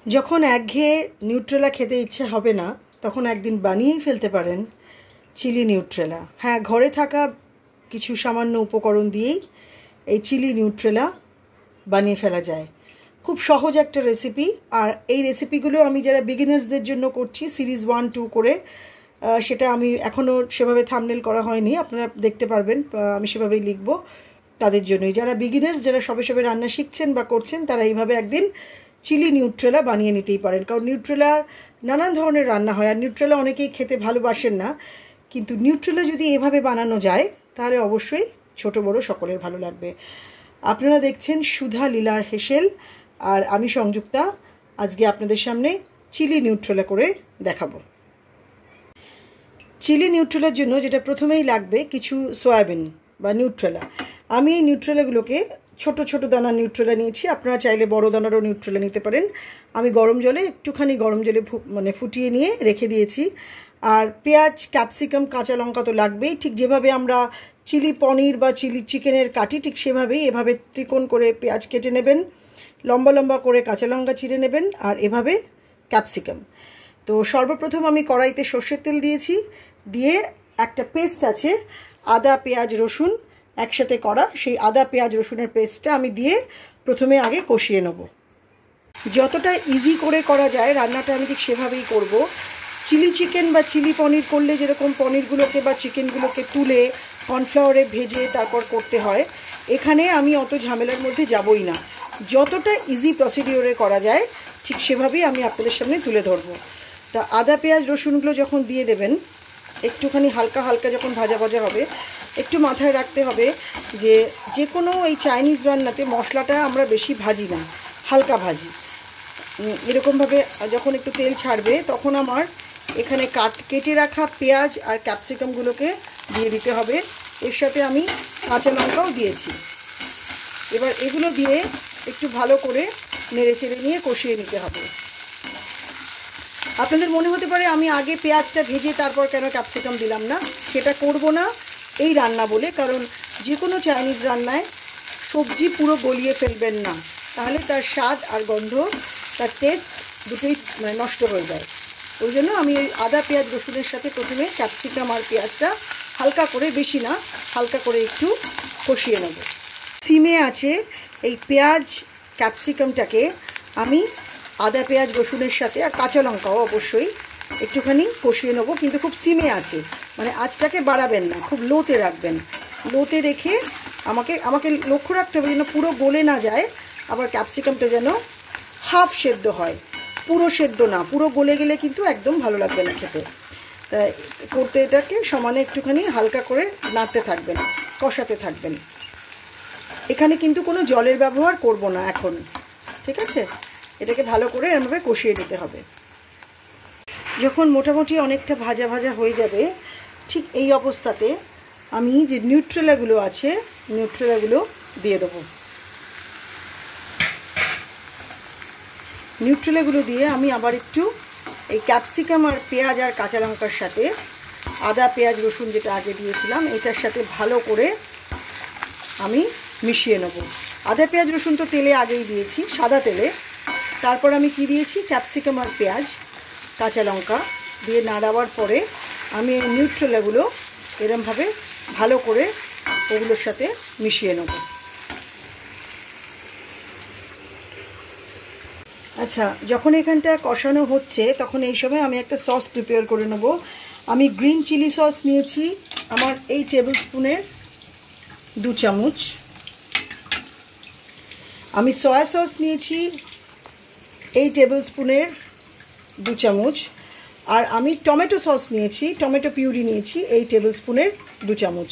যখন একঘেয়ে নিউট্রেলা খেতে ইচ্ছে হবে না তখন একদিন বানিয়েই ফেলতে পারেন চিলি নিউট্রেলা। হ্যাঁ, ঘরে থাকা কিছু সামান্য উপকরণ দিয়েই এই চিলি নিউট্রেলা বানিয়ে ফেলা যায়। খুব সহজ একটা রেসিপি। আর এই রেসিপিগুলো আমি যারা বিগিনার্সদের জন্য করছি সিরিজ 1-2 করে, সেটা আমি এখনও সেভাবে থাম্বনেল করা হয়নি, আপনারা দেখতে পারবেন, আমি সেভাবেই লিখব তাদের জন্যই। যারা বিগিনার্স, যারা সবে সবে রান্না শিখছেন বা করছেন, তারা এইভাবে একদিন চিলি নিউট্রেলা বানিয়ে নিতেই পারেন। কারণ নিউট্রেলার নানান ধরনের রান্না হয়, আর নিউট্রেলা অনেকেই খেতে ভালোবাসেন না, কিন্তু নিউট্রেলা যদি এভাবে বানানো যায় তাহলে অবশ্যই ছোট বড় সকলের ভালো লাগবে। আপনারা দেখছেন সুধা লীলার হেসেল, আর আমি সংযুক্তা। আজকে আপনাদের সামনে চিলি নিউট্রেলা করে দেখাবো। চিলি নিউট্রেলার জন্য যেটা প্রথমেই লাগবে কিছু সয়াবিন বা নিউট্রেলা। আমি এই নিউট্রেলাগুলোকে ছোট ছোট দানার নিউট্রেলা নিয়েছি, আপনারা চাইলে বড় দানারও নিউট্রেলা নিতে পারেন। আমি একটুখানি গরম জলে ফুটিয়ে নিয়ে রেখে দিয়েছি। আর পেঁয়াজ, ক্যাপসিকাম, কাঁচা লঙ্কা তো লাগবেই। ঠিক যেভাবে আমরা চিলি পনির বা চিলি চিকেনের কাটি, ঠিক সেভাবেই এভাবে ত্রিকোণ করে পেঁয়াজ কেটে নেবেন, লম্বা লম্বা করে কাঁচা লঙ্কা চিড়ে নেবেন, আর এভাবে ক্যাপসিকাম। তো সর্বপ্রথম আমি কড়াইতে সর্ষের তেল দিয়েছি, দিয়ে একটা পেস্ট আছে আদা পেঁয়াজ রসুন একসাথে করা, সেই আদা পেঁয়াজ রসুনের পেস্টটা আমি দিয়ে প্রথমে আগে কষিয়ে নেব। যতটা ইজি করে করা যায় রান্নাটা আমি ঠিক সেভাবেই করব। চিলি চিকেন বা চিলি পনির করলে যেরকম পনিরগুলোকে বা চিকেনগুলোকে তুলে কর্নফ্লাওয়ারে ভেজে তারপর করতে হয়, এখানে আমি অত ঝামেলার মধ্যে যাবই না। যতটা ইজি প্রসিডিওরে করা যায় ঠিক সেভাবেই আমি আপনাদের সামনে তুলে ধরবো। তা আদা পেঁয়াজ রসুনগুলো যখন দিয়ে দেবেন, একটুখানি হালকা হালকা যখন ভাজা ভাজা হবে, একটু মাথায় রাখতে হবে যে কোনো এই চাইনিজ রান্নাতে মশলাটা আমরা বেশি ভাজি না, হালকা ভাজি। এরকমভাবে যখন একটু তেল ছাড়বে তখন আমার এখানে কেটে রাখা পেঁয়াজ আর ক্যাপসিকামগুলোকে দিয়ে দিতে হবে। এর সাথে আমি কাঁচা লঙ্কাও দিয়েছি। এবার এগুলো দিয়ে একটু ভালো করে নেড়ে চেড়ে নিয়ে কষিয়ে নিতে হবে। আপনাদের মনে হতে পারে আমি আগে পেঁয়াজটা ভেজে তারপর কেন ক্যাপসিকাম দিলাম না। সেটা করব না এই রান্না বলে, কারণ যে কোনো চাইনিজ রান্নায় সবজি পুরো গলিয়ে ফেলবেন না, তাহলে তার স্বাদ আর গন্ধ, তার টেস্ট দুটোই নষ্ট হয়ে যায়। ওই জন্য আমি এই আদা পেঁয়াজ রসুনের সাথে প্রথমে ক্যাপসিকাম আর পেঁয়াজটা হালকা করে, বেশি না, হালকা করে একটু কষিয়ে নেব। সিমে আছে এই পেঁয়াজ ক্যাপসিকামটাকে আমি আদা পেঁয়াজ রসুনের সাথে আর কাঁচা লঙ্কাও অবশ্যই একটুখানি কষিয়ে নেবো, কিন্তু খুব সিমে আছে, মানে আঁচটাকে বাড়াবেন না, খুব লোতে রাখবেন। লোতে রেখে আমাকে লক্ষ্য রাখতে হবে যেন পুরো গলে না যায়, আবার ক্যাপসিকামটা যেন হাফ সেদ্ধ হয়, পুরো সেদ্ধ না। পুরো গলে গেলে কিন্তু একদম ভালো লাগবে না খেতে। তাই করতে এটাকে সমানে একটুখানি হালকা করে নাড়তে থাকবেন, কষাতে থাকবেন। এখানে কিন্তু কোনো জলের ব্যবহার করব না এখন, ঠিক আছে? এটাকে ভালো করে এরমভাবে কষিয়ে নিতে হবে। যখন মোটামুটি অনেকটা ভাজা ভাজা হয়ে যাবে, ঠিক এই অবস্থাতে আমি যে নিউট্রেলাগুলো আছে নিউট্রেলাগুলো দিয়ে দেবো। নিউট্রেলাগুলো দিয়ে আমি আবার একটু এই ক্যাপসিকাম আর পেঁয়াজ আর কাঁচা লঙ্কার সাথে আদা পেঁয়াজ রসুন যেটা আগে দিয়েছিলাম এটার সাথে ভালো করে আমি মিশিয়ে নেব। আদা পেঁয়াজ রসুন তো তেলে আগেই দিয়েছি, সাদা তেলে। তারপর আমি কি দিয়েছি, ক্যাপসিকাম আর পেঁয়াজ কাঁচা লঙ্কা দিয়ে নাড়াবার পরে আমি এই নিউট্রেলাগুলো এরমভাবে ভালো করে ওগুলোর সাথে মিশিয়ে নেব। আচ্ছা, যখন এখানটা কষানো হচ্ছে তখন এই সময় আমি একটা সস প্রিপেয়ার করে নেব। আমি গ্রিন চিলি সস নিয়েছি আমার এই টেবিল স্পুনের 2 চামচ। আমি সয়া সস নিয়েছি এই টেবিল স্পুনের 2 চামচ। আর আমি টমেটো সস নিয়েছি, টমেটো পিউরি নিয়েছি এই টেবিল স্পুনের 2 চামচ।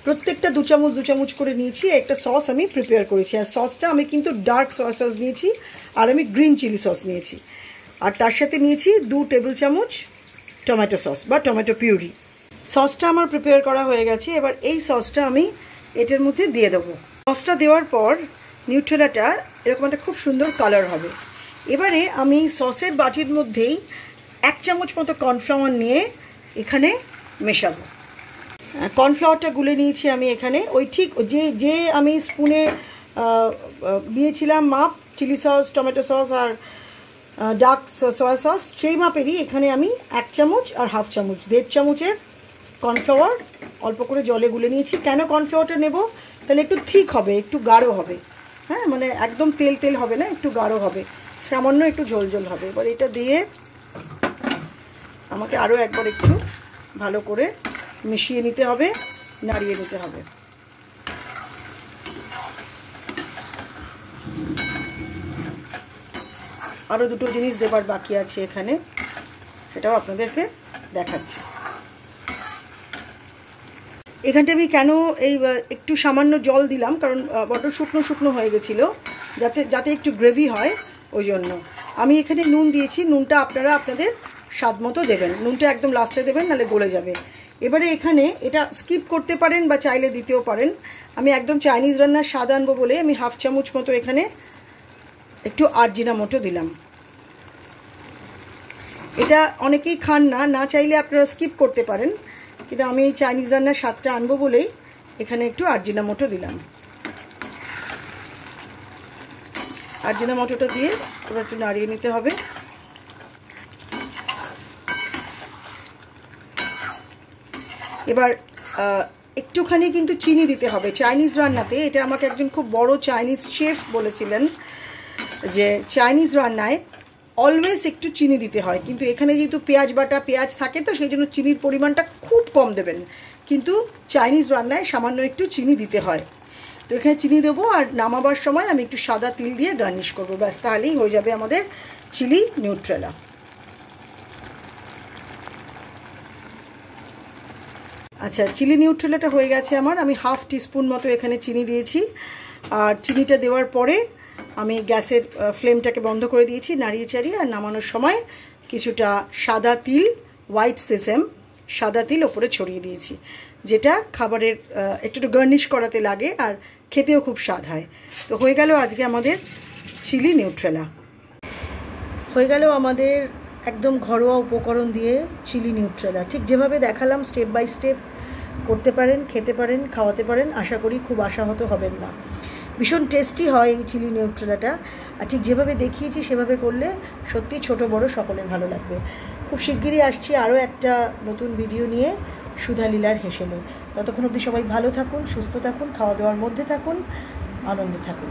প্রত্যেকটা 2 চামচ 2 চামচ করে নিয়েছি। একটা সস আমি প্রিপেয়ার করেছি, আর সসটা আমি কিন্তু ডার্ক সয়া সস নিয়েছি, আর আমি গ্রিন চিলি সস নিয়েছি। আর তার সাথে নিয়েছি 2 টেবিল চামচ টমেটো সস বা টমেটো পিউরি। সসটা আমার প্রিপেয়ার করা হয়ে গেছে। এবার এই সসটা আমি এটার মধ্যে দিয়ে দেবো। সসটা দেওয়ার পর নিউট্রেলাটা এরকম একটা খুব সুন্দর কালার হবে। এবারে আমি সসের বাটির মধ্যেই 1 চামচ মতো কর্নফ্লাওয়ার নিয়ে এখানে মেশাবো। কর্নফ্লাওয়ারটা গুলে নিয়েছি আমি এখানে, ওই ঠিক যে আমি স্পুনে দিয়েছিলাম মাপ চিলি সস, টমেটো সস আর ডার্ক সয়া সস, সেই মাপেরই এখানে আমি 1 চামচ আর হাফ চামচ 1.5 চামচের কর্নফ্লাওয়ার অল্প করে জলে গুলে নিয়েছি। কেন কর্নফ্লাওয়ারটা নেব? তাহলে একটু থিক হবে, একটু গাঢ় হবে। হ্যাঁ, মানে একদম তেল তেল হবে না, একটু গাঢ় হবে, সামান্য একটু ঝোল ঝোল হবে। এবার এটা দিয়ে আমাকে আরও একবার একটু ভালো করে মিশিয়ে নিতে হবে, নাড়িয়ে নিতে হবে। আরও দুটো জিনিস দেবার বাকি আছে এখানে, সেটাও আপনাদেরকে দেখাচ্ছি। এখানটা আমি কেন এই একটু সামান্য জল দিলাম, কারণ বড্ড শুকনো শুকনো হয়ে গেছিলো, যাতে একটু গ্রেভি হয়, ওই জন্য। আমি এখানে নুন দিয়েছি, নুনটা আপনারা আপনাদের স্বাদ মতো দেবেন, নুনটা একদম লাস্টে দেবেন, নাহলে গলে যাবে। এবারে এখানে এটা স্কিপ করতে পারেন বা চাইলে দিতেও পারেন। আমি একদম চাইনিজ রান্নার স্বাদ আনবো বলে আমি হাফ চামচ মতো এখানে একটু আজিনামোটো দিলাম। এটা অনেকেই খান না, না চাইলে আপনারা স্কিপ করতে পারেন, কিন্তু আমি এই চাইনিজ রান্নার স্বাদটা আনবো বলেই এখানে একটু আজিনামোটো দিলাম। আজিনামোটোটা দিয়ে ওটা একটু নাড়িয়ে নিতে হবে। এবার একটুখানি কিন্তু চিনি দিতে হবে চাইনিজ রান্নাতে। এটা আমাকে একজন খুব বড় চাইনিজ শেফ বলেছিলেন যে চাইনিজ রান্নায় অলওয়েজ একটু চিনি দিতে হয়, কিন্তু এখানে যেহেতু পেঁয়াজ বাটা পেঁয়াজ থাকে, তো সেই জন্য চিনির পরিমাণটা খুব কম দেবেন, কিন্তু চাইনিজ রান্নায় সামান্য একটু চিনি দিতে হয়। তো এখানে চিনি দেবো, আর নামাবার সময় আমি একটু সাদা তিল দিয়ে গার্নিশ করবো, ব্যাস, তাহলেই হয়ে যাবে আমাদের চিলি নিউট্রেলা। আচ্ছা, চিলি নিউট্রেলাটা হয়ে গেছে আমার। আমি হাফ টিস্পুন মতো এখানে চিনি দিয়েছি, আর চিনিটা দেওয়ার পরে আমি গ্যাসের ফ্লেমটাকে বন্ধ করে দিয়েছি, নাড়িয়ে চাড়িয়ে। আর নামানোর সময় কিছুটা সাদা তিল, হোয়াইট সেসেম সাদা তিল ওপরে ছড়িয়ে দিয়েছি, যেটা খাবারের একটু গার্নিশ করাতে লাগে, আর খেতেও খুব স্বাদ হয়। তো হয়ে গেল আজকে আমাদের চিলি নিউট্রেলা। হয়ে গেল আমাদের একদম ঘরোয়া উপকরণ দিয়ে চিলি নিউট্রেলা। ঠিক যেভাবে দেখালাম স্টেপ বাই স্টেপ করতে পারেন, খেতে পারেন, খাওয়াতে পারেন। আশা করি খুব আশাহত হবেন না। ভীষণ টেস্টি হয় এই চিলি নিউট্রেলাটা, আর ঠিক যেভাবে দেখিয়েছি সেভাবে করলে সত্যি ছোট বড় সকলের ভালো লাগবে। খুব শিগগিরই আসছি আরও একটা নতুন ভিডিও নিয়ে, সুধা লীলার হেসেলে। ততক্ষণ অবধি সবাই ভালো থাকুন, সুস্থ থাকুন, খাওয়া দাওয়ার মধ্যে থাকুন, আনন্দে থাকুন।